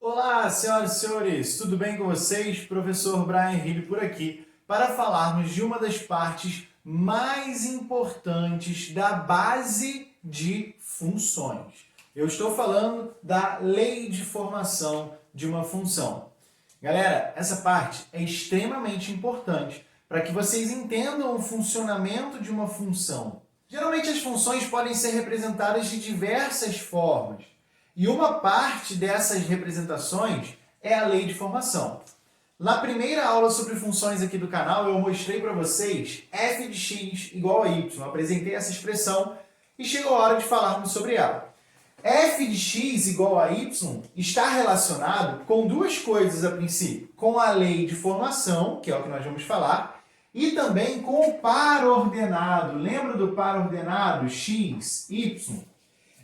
Olá, senhoras e senhores, tudo bem com vocês? Professor Brian Hill por aqui para falarmos de uma das partes mais importantes da base de funções. Eu estou falando da lei de formação de uma função. Galera, essa parte é extremamente importante para que vocês entendam o funcionamento de uma função. Geralmente as funções podem ser representadas de diversas formas. E uma parte dessas representações é a lei de formação. Na primeira aula sobre funções aqui do canal, eu mostrei para vocês f de x igual a y. Eu apresentei essa expressão e chegou a hora de falarmos sobre ela. f de x igual a y está relacionado com duas coisas a princípio. Com a lei de formação, que é o que nós vamos falar, e também com o par ordenado. Lembra do par ordenado x, y?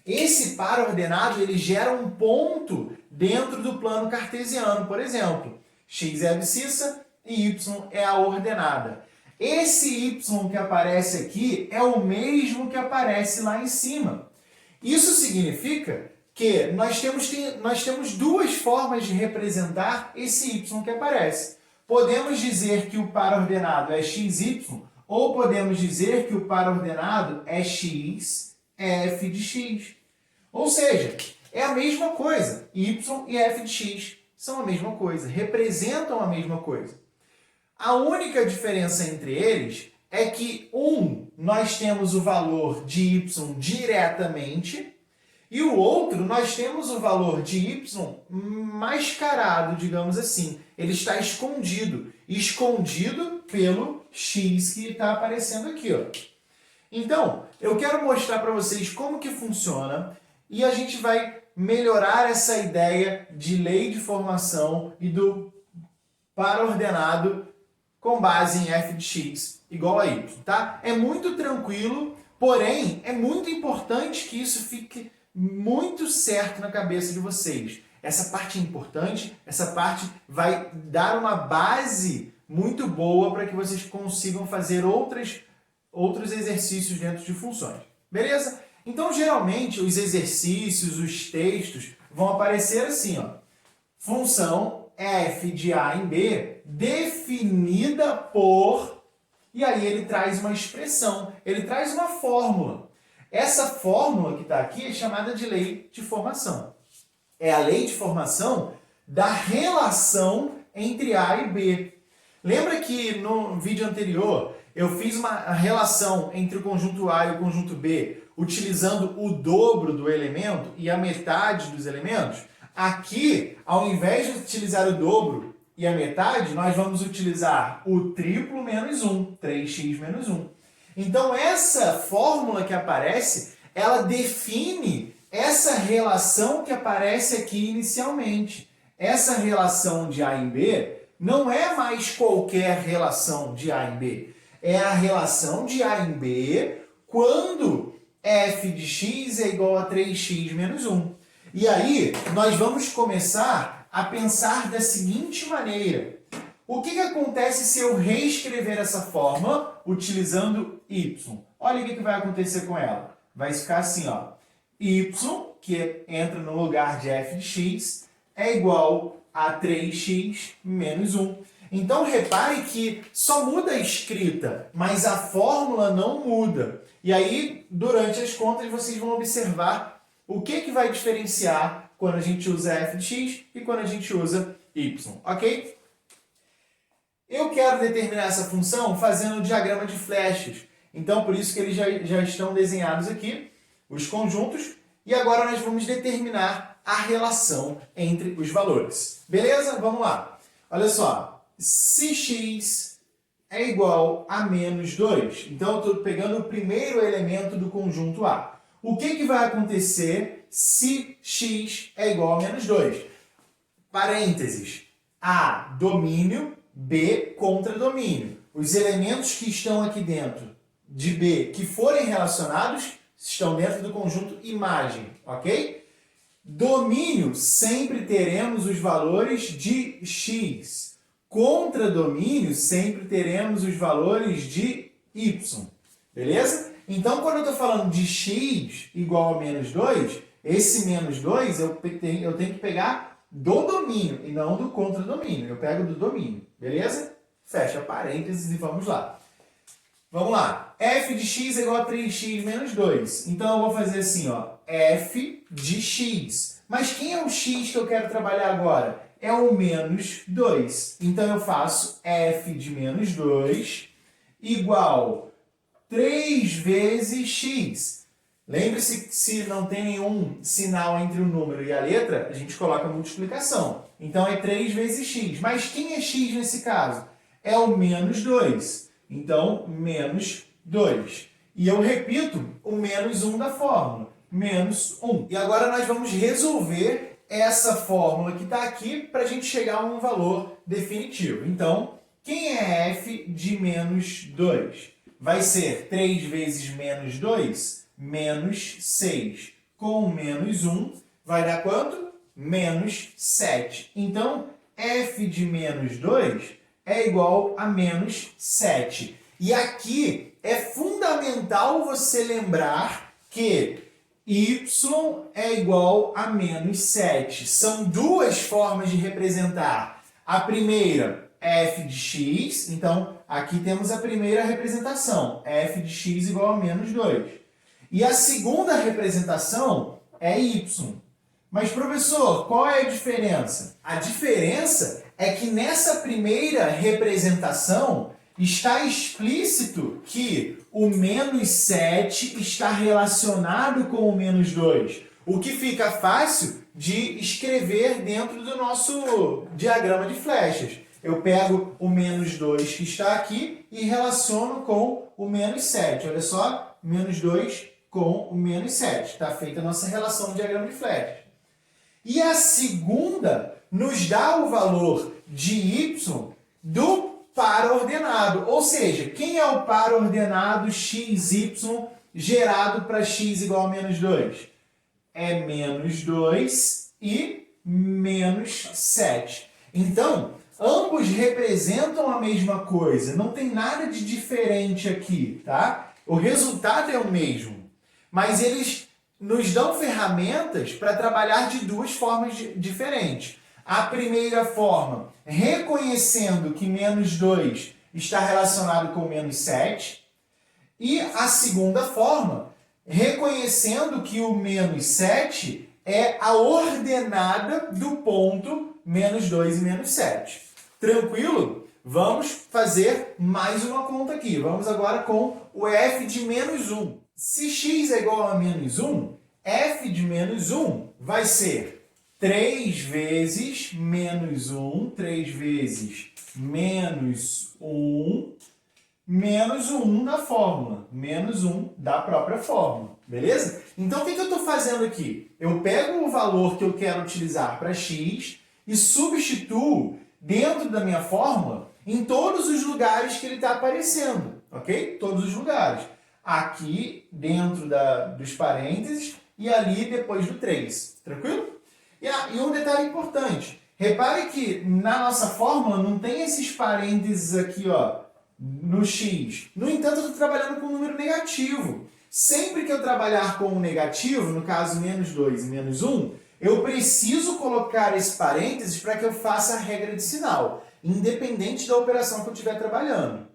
Esse par ordenado ele gera um ponto dentro do plano cartesiano, por exemplo. X é a abscissa e y é a ordenada. Esse y que aparece aqui é o mesmo que aparece lá em cima. Isso significa que nós temos duas formas de representar esse y que aparece. Podemos dizer que o par ordenado é xy, ou podemos dizer que o par ordenado é x, f de x. Ou seja, é a mesma coisa. Y e f de x são a mesma coisa, representam a mesma coisa. A única diferença entre eles é que nós temos o valor de y diretamente e o outro nós temos o valor de y mascarado, digamos assim. Ele está escondido pelo x que está aparecendo aqui, ó. Então, eu quero mostrar para vocês como que funciona e a gente vai melhorar essa ideia de lei de formação e do par ordenado com base em f de x igual a y, tá? É muito tranquilo, porém é muito importante que isso fique muito certo na cabeça de vocês. Essa parte é importante, essa parte vai dar uma base muito boa para que vocês consigam fazer outros exercícios dentro de funções. Beleza? Então, geralmente, os exercícios, os textos vão aparecer assim, ó. Função f de a em b definida por... E aí ele traz uma expressão, ele traz uma fórmula. Essa fórmula que está aqui é chamada de lei de formação. É a lei de formação da relação entre a e b. Lembra que no vídeo anterior eu fiz uma relação entre o conjunto A e o conjunto B utilizando o dobro do elemento e a metade dos elementos? Aqui, ao invés de utilizar o dobro e a metade, nós vamos utilizar o triplo menos 1, 3x menos 1. Então, essa fórmula que aparece, ela define essa relação que aparece aqui inicialmente. Essa relação de A em B não é mais qualquer relação de A em B. É a relação de A em B quando f de x é igual a 3x menos 1. E aí, nós vamos começar a pensar da seguinte maneira. O que acontece se eu reescrever essa fórmula utilizando y? Olha o que vai acontecer com ela. Vai ficar assim, ó. Y, que entra no lugar de f de x, é igual a 3x menos 1. Então, repare que só muda a escrita, mas a fórmula não muda. E aí, durante as contas, vocês vão observar o que vai diferenciar quando a gente usa f de x e quando a gente usa y, ok? Eu quero determinar essa função fazendo o diagrama de flechas. Então, por isso que eles já estão desenhados aqui, os conjuntos. E agora nós vamos determinar a relação entre os valores. Beleza? Vamos lá. Olha só. Se x é igual a menos 2, então eu estou pegando o primeiro elemento do conjunto A. O que vai acontecer se x é igual a menos 2? Parênteses. A, domínio, B, contradomínio. Os elementos que estão aqui dentro de B, que forem relacionados, estão dentro do conjunto imagem, ok? Domínio, sempre teremos os valores de x. Contradomínio, sempre teremos os valores de y. Beleza? Então, quando eu estou falando de x igual a menos 2, esse menos 2 eu tenho que pegar do domínio e não do contradomínio. Eu pego do domínio, beleza? Fecha parênteses e vamos lá. Vamos lá. F de x é igual a 3x menos 2. Então eu vou fazer assim, ó, f de x. Mas quem é o x que eu quero trabalhar agora? É o menos 2. Então eu faço f de menos 2 igual 3 vezes x. Lembre-se que se não tem nenhum sinal entre o número e a letra, a gente coloca a multiplicação. Então é 3 vezes x. Mas quem é x nesse caso? É o menos 2. Então, menos 2. E eu repito o menos 1 da fórmula. Menos 1. E agora nós vamos resolver essa fórmula que está aqui para a gente chegar a um valor definitivo. Então, quem é f de menos 2? Vai ser 3 vezes menos 2, menos 6. Com menos 1, vai dar quanto? Menos 7. Então, f de menos 2 é igual a menos 7. E aqui é fundamental você lembrar que y é igual a menos 7. São duas formas de representar. A primeira, f de x. Então, aqui temos a primeira representação. F de x igual a menos 2. E a segunda representação é y. Mas, professor, qual é a diferença? A diferença é que nessa primeira representação está explícito que o menos 7 está relacionado com o menos 2, o que fica fácil de escrever dentro do nosso diagrama de flechas. Eu pego o menos 2 que está aqui e relaciono com o menos 7. Olha só, menos 2 com o menos 7. Está feita a nossa relação no diagrama de flechas. E a segunda nos dá o valor de y do par ordenado. Ou seja, quem é o par ordenado xy gerado para x igual a menos 2? É menos 2 e menos 7. Então, ambos representam a mesma coisa. Não tem nada de diferente aqui, tá? O resultado é o mesmo. Mas eles nos dão ferramentas para trabalhar de duas formas diferentes. A primeira forma, reconhecendo que menos 2 está relacionado com menos 7. E a segunda forma, reconhecendo que o menos 7 é a ordenada do ponto menos 2 e menos 7. Tranquilo? Vamos fazer mais uma conta aqui. Vamos agora com o f de menos 1. Se x é igual a menos 1, f de menos 1 vai ser 3 vezes menos 1, 3 vezes menos 1, menos 1 da fórmula, menos 1 da própria fórmula, beleza? Então, o que eu estou fazendo aqui? Eu pego o valor que eu quero utilizar para x e substituo dentro da minha fórmula em todos os lugares que ele está aparecendo, ok? Todos os lugares. Aqui dentro dos parênteses e ali depois do 3, tranquilo? E um detalhe importante, repare que na nossa fórmula não tem esses parênteses aqui, ó, no x. No entanto, eu estou trabalhando com um número negativo. Sempre que eu trabalhar com um negativo, no caso menos 2 e menos 1, eu preciso colocar esse parênteses para que eu faça a regra de sinal, independente da operação que eu estiver trabalhando.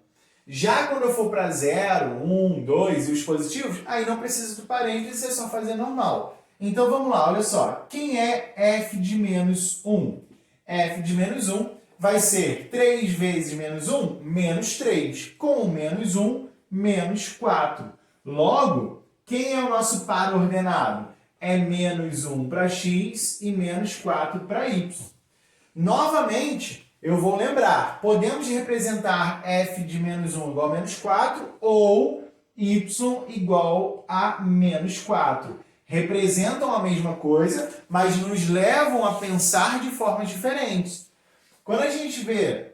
Já quando eu for para 0, 1, 2 e os positivos, aí não precisa do parênteses, é só fazer normal. Então vamos lá, olha só. Quem é f de menos 1? F de menos 1 vai ser 3 vezes menos 1, menos 3. Com menos 1, menos 4. Logo, quem é o nosso par ordenado? É menos 1 para x e menos 4 para y. Novamente, eu vou lembrar, podemos representar f de menos 1 igual a menos 4 ou y igual a menos 4. Representam a mesma coisa, mas nos levam a pensar de formas diferentes. Quando a gente vê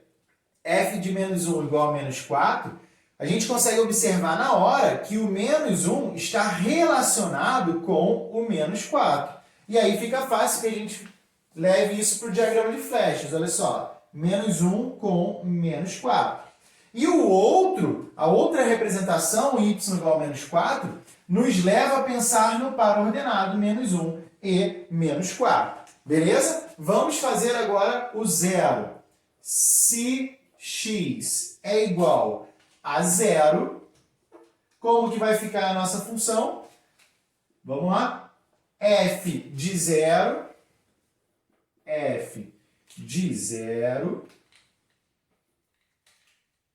f de menos 1 igual a menos 4, a gente consegue observar na hora que o menos 1 está relacionado com o menos 4. E aí fica fácil que a gente leve isso para o diagrama de flechas. Olha só. Menos 1 com menos 4. E a outra representação, y igual a menos 4, nos leva a pensar no par ordenado menos 1 e menos 4. Beleza? Vamos fazer agora o zero. Se x é igual a zero, como que vai ficar a nossa função? Vamos lá? F de zero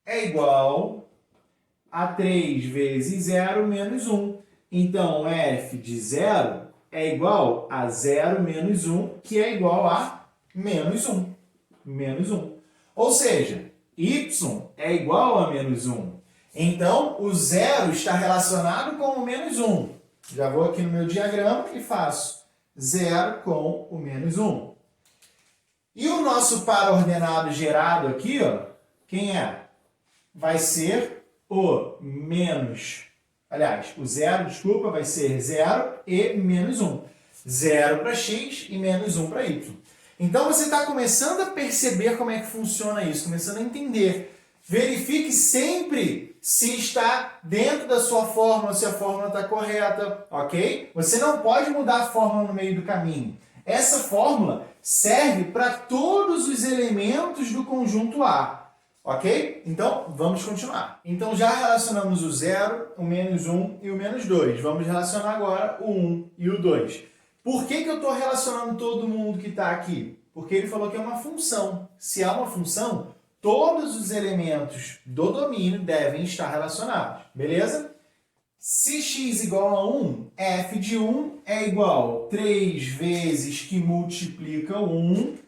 é igual a 3 vezes 0 menos 1. Então, f de 0 é igual a 0 menos 1, que é igual a menos 1. Menos 1. Ou seja, y é igual a menos 1. Então, o zero está relacionado com o menos 1. Já vou aqui no meu diagrama e faço 0 com o menos 1. E o nosso par ordenado gerado aqui, ó, quem é? Vai ser o menos... Aliás, o zero, desculpa, vai ser 0 e menos 1. 0 para x e menos 1 para y. Então, você está começando a perceber como é que funciona isso, começando a entender. Verifique sempre se está dentro da sua fórmula, se a fórmula está correta, ok? Você não pode mudar a fórmula no meio do caminho. Essa fórmula serve para todos os elementos do conjunto A, ok? Então, vamos continuar. Então, já relacionamos o 0, o menos 1 e o menos 2. Vamos relacionar agora o 1 e o 2. Por que eu estou relacionando todo mundo que está aqui? Porque ele falou que é uma função. Se é uma função, todos os elementos do domínio devem estar relacionados, beleza? Se x igual a 1, f de 1 é igual a 3 vezes que multiplica o 1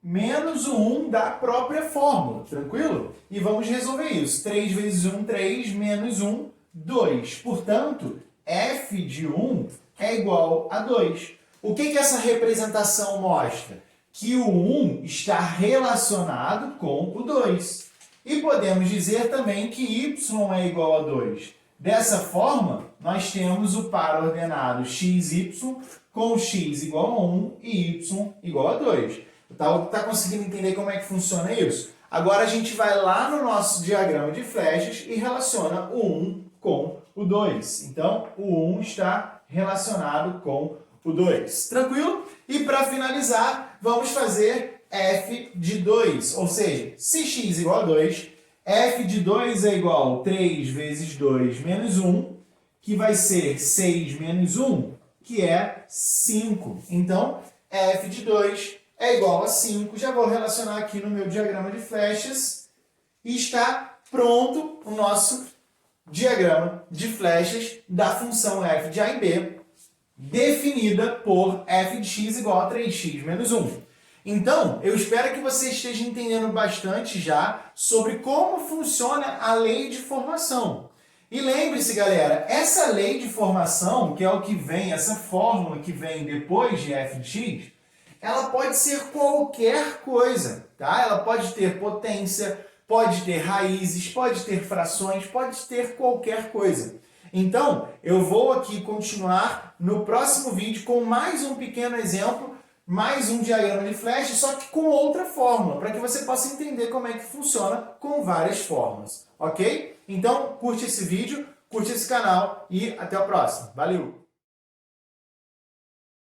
menos o 1 da própria fórmula, tranquilo? E vamos resolver isso. 3 vezes 1, 3, menos 1, 2. Portanto, f de 1 é igual a 2. O que essa representação mostra? Que o 1 está relacionado com o 2. E podemos dizer também que y é igual a 2. Dessa forma, nós temos o par ordenado xy com x igual a 1 e y igual a 2. Tá conseguindo entender como é que funciona isso? Agora a gente vai lá no nosso diagrama de flechas e relaciona o 1 com o 2. Então, o 1 está relacionado com o 2. Tranquilo? E para finalizar, vamos fazer f de 2. Ou seja, se x igual a 2, f de 2 é igual a 3 vezes 2 menos 1, que vai ser 6 menos 1, que é 5. Então, f de 2 é igual a 5. Já vou relacionar aqui no meu diagrama de flechas. E está pronto o nosso diagrama de flechas da função f de a em b, definida por f de x igual a 3x menos 1. Então, eu espero que você esteja entendendo bastante já sobre como funciona a lei de formação. E lembre-se, galera, essa lei de formação, que é o que vem, essa fórmula que vem depois de f de x, ela pode ser qualquer coisa, tá? Ela pode ter potência, pode ter raízes, pode ter frações, pode ter qualquer coisa. Então, eu vou aqui continuar no próximo vídeo com mais um pequeno exemplo, mais um diagrama de flecha, só que com outra fórmula, para que você possa entender como é que funciona com várias fórmulas, ok? Então, curte esse vídeo, curte esse canal e até o próximo. Valeu!